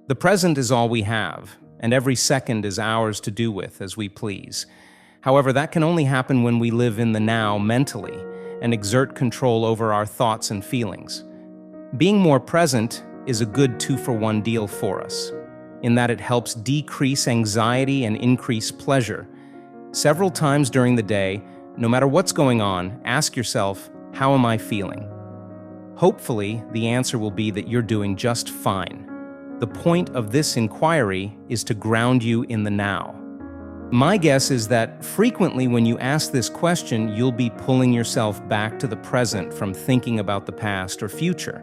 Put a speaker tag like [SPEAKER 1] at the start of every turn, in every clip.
[SPEAKER 1] The present is all we have, and every second is ours to do with as we please. However, that can only happen when we live in the now mentally and exert control over our thoughts and feelings. Being more present is a good two-for-one deal for us, in that it helps decrease anxiety and increase pleasure. Several times during the day, no matter what's going on, ask yourself, how am I feeling? Hopefully, the answer will be that you're doing just fine. The point of this inquiry is to ground you in the now. My guess is that frequently when you ask this question, you'll be pulling yourself back to the present from thinking about the past or future.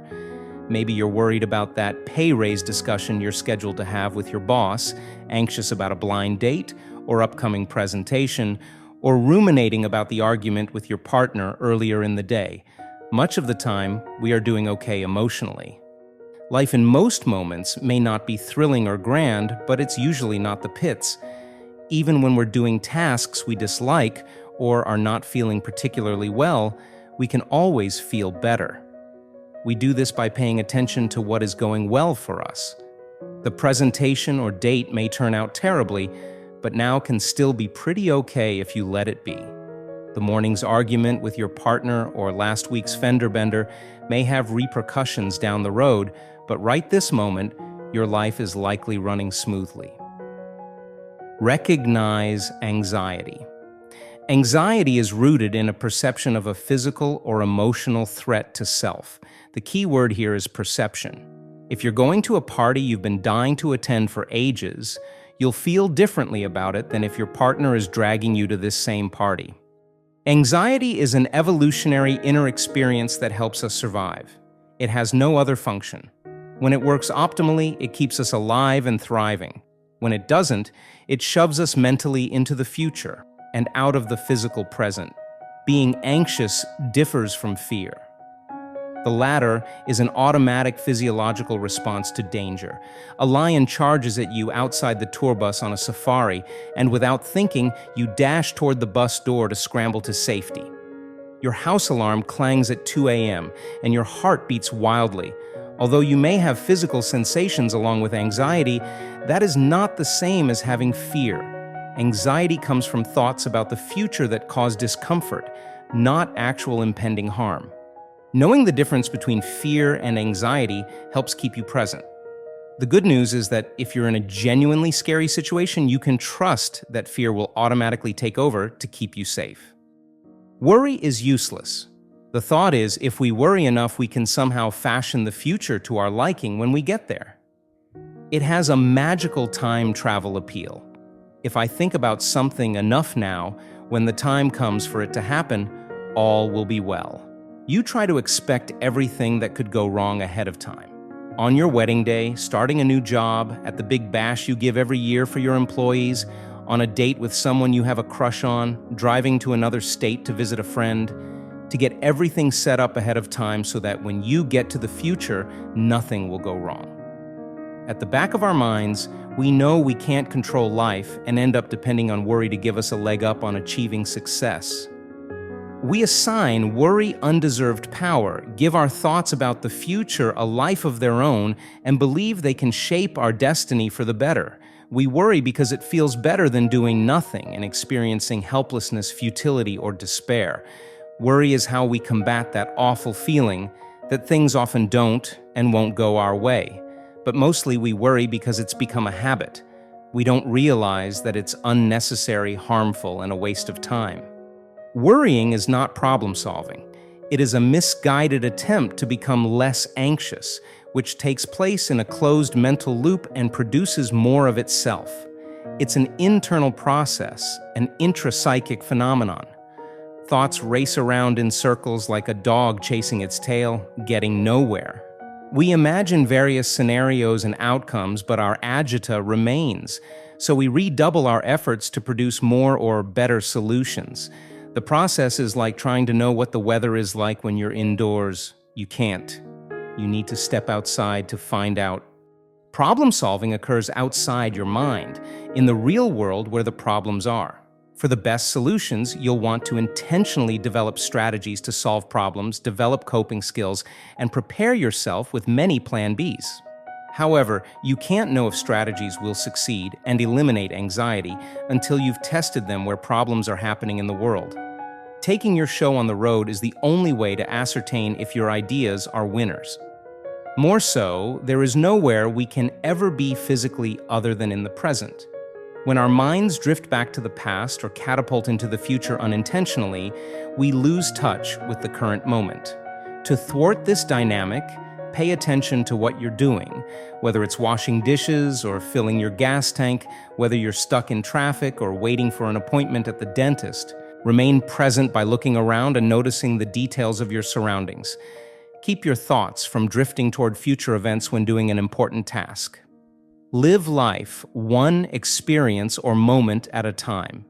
[SPEAKER 1] Maybe you're worried about that pay raise discussion you're scheduled to have with your boss, anxious about a blind date or upcoming presentation, or ruminating about the argument with your partner earlier in the day. Much of the time, we are doing okay emotionally. Life in most moments may not be thrilling or grand, but it's usually not the pits. Even when we're doing tasks we dislike or are not feeling particularly well, we can always feel better. We do this by paying attention to what is going well for us. The presentation or date may turn out terribly, but now can still be pretty okay if you let it be. The morning's argument with your partner or last week's fender bender may have repercussions down the road, but right this moment, your life is likely running smoothly. Recognize anxiety. Anxiety is rooted in a perception of a physical or emotional threat to self. The key word here is perception. If you're going to a party you've been dying to attend for ages, you'll feel differently about it than if your partner is dragging you to this same party. Anxiety is an evolutionary inner experience that helps us survive. It has no other function. When it works optimally, it keeps us alive and thriving. When it doesn't, it shoves us mentally into the future and out of the physical present. Being anxious differs from fear. The latter is an automatic physiological response to danger. A lion charges at you outside the tour bus on a safari, and without thinking, you dash toward the bus door to scramble to safety. Your house alarm clangs at 2 a.m., and your heart beats wildly. Although you may have physical sensations along with anxiety, that is not the same as having fear. Anxiety comes from thoughts about the future that cause discomfort, not actual impending harm. Knowing the difference between fear and anxiety helps keep you present. The good news is that if you're in a genuinely scary situation, you can trust that fear will automatically take over to keep you safe. Worry is useless. The thought is, if we worry enough, we can somehow fashion the future to our liking when we get there. It has a magical time travel appeal. If I think about something enough now, when the time comes for it to happen, all will be well. You try to expect everything that could go wrong ahead of time. On your wedding day, starting a new job, at the big bash you give every year for your employees, on a date with someone you have a crush on, driving to another state to visit a friend, to get everything set up ahead of time so that when you get to the future, nothing will go wrong. At the back of our minds, we know we can't control life and end up depending on worry to give us a leg up on achieving success. We assign worry undeserved power, give our thoughts about the future a life of their own, and believe they can shape our destiny for the better. We worry because it feels better than doing nothing and experiencing helplessness, futility, or despair. Worry is how we combat that awful feeling that things often don't and won't go our way. But mostly we worry because it's become a habit. We don't realize that it's unnecessary, harmful, and a waste of time. Worrying is not problem solving. It is a misguided attempt to become less anxious, which takes place in a closed mental loop and produces more of itself. It's an internal process, an intrapsychic phenomenon. Thoughts race around in circles like a dog chasing its tail, getting nowhere. We imagine various scenarios and outcomes, but our agita remains, so we redouble our efforts to produce more or better solutions. The process is like trying to know what the weather is like when you're indoors. You can't. You need to step outside to find out. Problem solving occurs outside your mind, in the real world where the problems are. For the best solutions, you'll want to intentionally develop strategies to solve problems, develop coping skills, and prepare yourself with many Plan Bs. However, you can't know if strategies will succeed and eliminate anxiety until you've tested them where problems are happening in the world. Taking your show on the road is the only way to ascertain if your ideas are winners. More so, there is nowhere we can ever be physically other than in the present. When our minds drift back to the past or catapult into the future unintentionally, we lose touch with the current moment. To thwart this dynamic, pay attention to what you're doing, whether it's washing dishes or filling your gas tank, whether you're stuck in traffic or waiting for an appointment at the dentist. Remain present by looking around and noticing the details of your surroundings. Keep your thoughts from drifting toward future events when doing an important task. Live life one experience or moment at a time.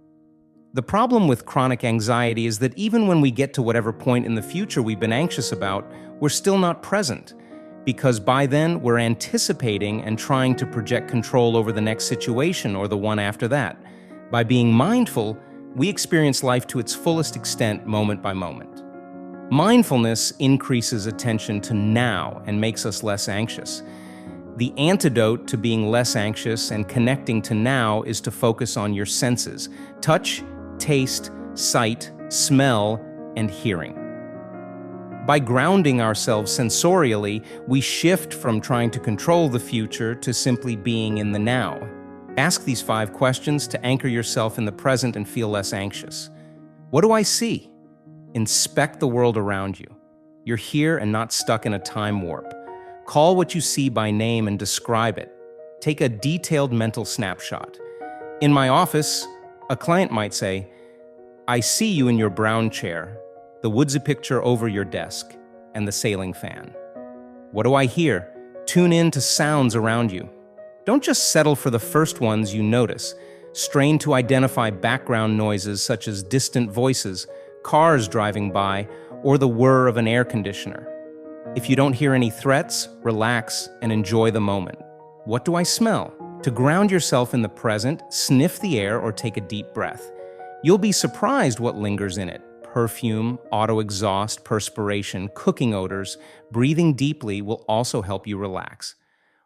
[SPEAKER 1] The problem with chronic anxiety is that even when we get to whatever point in the future we've been anxious about, we're still not present, because by then we're anticipating and trying to project control over the next situation or the one after that. By being mindful, we experience life to its fullest extent moment by moment. Mindfulness increases attention to now and makes us less anxious. The antidote to being less anxious and connecting to now is to focus on your senses: touch, taste, sight, smell, and hearing. By grounding ourselves sensorially, we shift from trying to control the future to simply being in the now. Ask these 5 questions to anchor yourself in the present and feel less anxious. What do I see? Inspect the world around you. You're here and not stuck in a time warp. Call what you see by name and describe it. Take a detailed mental snapshot. In my office, a client might say, "I see you in your brown chair, the woodsy picture over your desk, and the sailing fan." What do I hear? Tune in to sounds around you. Don't just settle for the first ones you notice. Strain to identify background noises such as distant voices, cars driving by, or the whir of an air conditioner. If you don't hear any threats, relax and enjoy the moment. What do I smell? To ground yourself in the present, sniff the air or take a deep breath. You'll be surprised what lingers in it. Perfume, auto exhaust, perspiration, cooking odors. Breathing deeply will also help you relax.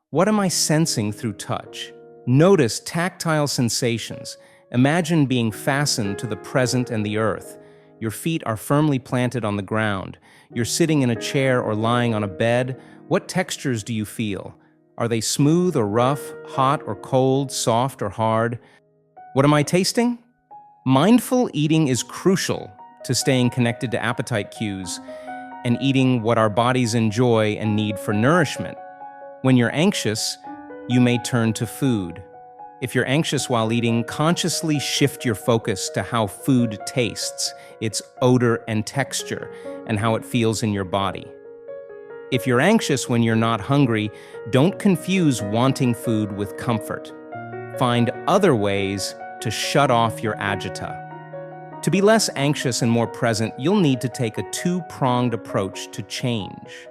[SPEAKER 1] What am I sensing through touch? Notice tactile sensations. Imagine being fastened to the present and the earth. Your feet are firmly planted on the ground. You're sitting in a chair or lying on a bed. What textures do you feel? Are they smooth or rough, hot or cold, soft or hard? What am I tasting? Mindful eating is crucial to staying connected to appetite cues and eating what our bodies enjoy and need for nourishment. When you're anxious, you may turn to food. If you're anxious while eating, consciously shift your focus to how food tastes, its odor and texture, and how it feels in your body. If you're anxious when you're not hungry, don't confuse wanting food with comfort. Find other ways to shut off your agita. To be less anxious and more present, you'll need to take a two-pronged approach to change.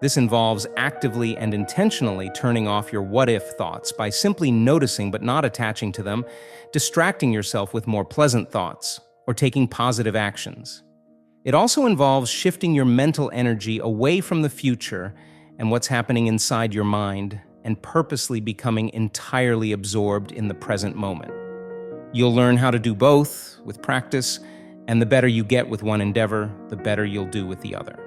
[SPEAKER 1] This involves actively and intentionally turning off your what-if thoughts by simply noticing but not attaching to them, distracting yourself with more pleasant thoughts, or taking positive actions. It also involves shifting your mental energy away from the future and what's happening inside your mind and purposely becoming entirely absorbed in the present moment. You'll learn how to do both with practice, and the better you get with one endeavor, the better you'll do with the other.